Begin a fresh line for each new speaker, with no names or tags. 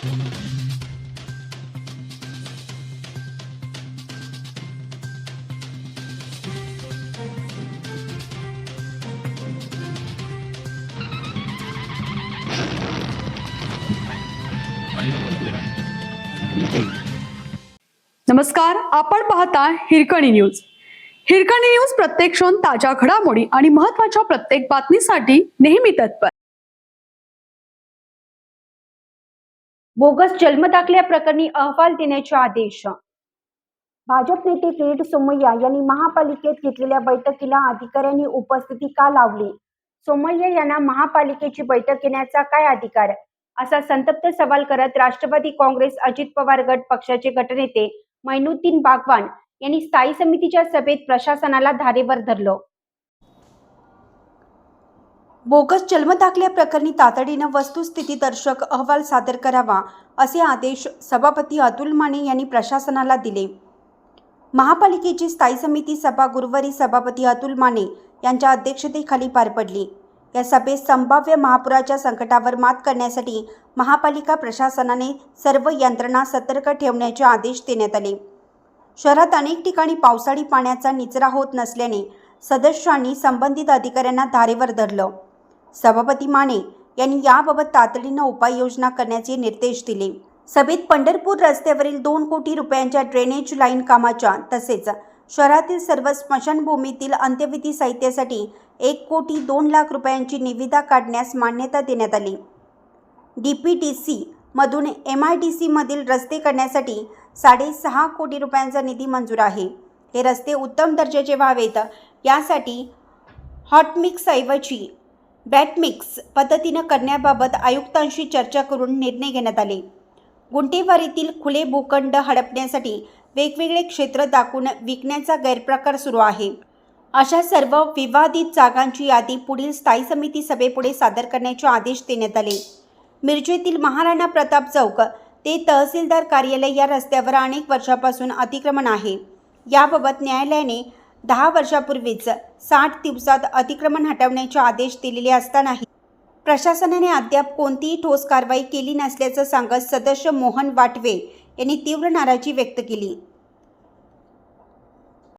नमस्कार, आपण पाहता हिरकणी न्यूज. हिरकणी न्यूज प्रत्येक क्षण ताज्या घडामोडी आणि महत्त्वाच्या प्रत्येक बातमीसाठी नेहमी तत्पर.
बोगस जन्मदाखल्या प्रकरणी अहवाल देण्याचे आदेश. भाजप नेते किरीट सोमय्या यांनी महापालिकेत घेतलेल्या बैठकीला अधिकाऱ्यांनी उपस्थिती का लावली? सोमय्या यांना महापालिकेची बैठक घेण्याचा काय अधिकार, असा संतप्त सवाल करत राष्ट्रवादी काँग्रेस अजित पवार गट पक्षाचे गटनेते मैनुद्दीन बागवान यांनी स्थायी समितीच्या सभेत प्रशासनाला धारेवर धरलं. बोगस जन्मदाखल्या प्रकरणी तातडीनं वस्तुस्थितीदर्शक अहवाल सादर करावा, असे आदेश सभापती अतुल माने यांनी प्रशासनाला दिले. महापालिकेची स्थायी समिती सभा गुरुवारी सभापती अतुल माने यांच्या अध्यक्षतेखाली पार पडली. या सभेत संभाव्य महापुराच्या संकटावर मात करण्यासाठी महापालिका प्रशासनाने सर्व यंत्रणा सतर्क ठेवण्याचे आदेश देण्यात आले. शहरात अनेक ठिकाणी पावसाळी पाण्याचा निचरा होत नसल्याने सदस्यांनी संबंधित अधिकाऱ्यांना धारेवर धरलं. सभापती माने यांनी याबाबत तातडीनं उपाययोजना करण्याचे निर्देश दिले. सभेत पंढरपूर रस्त्यावरील 2 कोटी रुपयांच्या ड्रेनेज लाईन कामाच्या तसेच शहरातील सर्व स्मशानभूमीतील अंत्यविधी साहित्यासाठी 1 कोटी 2 लाख रुपयांची निविदा काढण्यास मान्यता देण्यात आली. DPDC मधून MIDC मधील रस्ते करण्यासाठी 6.5 कोटी रुपयांचा निधी मंजूर आहे. हे रस्ते उत्तम दर्जाचे व्हावेत यासाठी हॉटमिक्स ऐवजी बॅटमिक्स पद्धतीनं करण्याबाबत आयुक्तांशी चर्चा करून निर्णय घेण्यात आले. गुंठेवारीतील खुले भूखंड हडपण्यासाठी वेगवेगळे क्षेत्र दाखवून विकण्याचा गैरप्रकार सुरू आहे. अशा सर्व विवादित जागांची यादी पुढील स्थायी समिती सभेपुढे सादर करण्याचे आदेश देण्यात आले. मिरजेतील महाराणा प्रताप चौक ते तहसीलदार कार्यालय या रस्त्यावर अनेक वर्षापासून अतिक्रमण आहे. याबाबत न्यायालयाने 10 वर्षापूर्वीच 60 दिवसात अतिक्रमण हटवण्याचे आदेश दिलेले असतानाही प्रशासनाने अद्याप कोणतीही ठोस कारवाई केली नसल्याचं सांगत सदस्य मोहन वाटवे यांनी तीव्र नाराजी व्यक्त केली.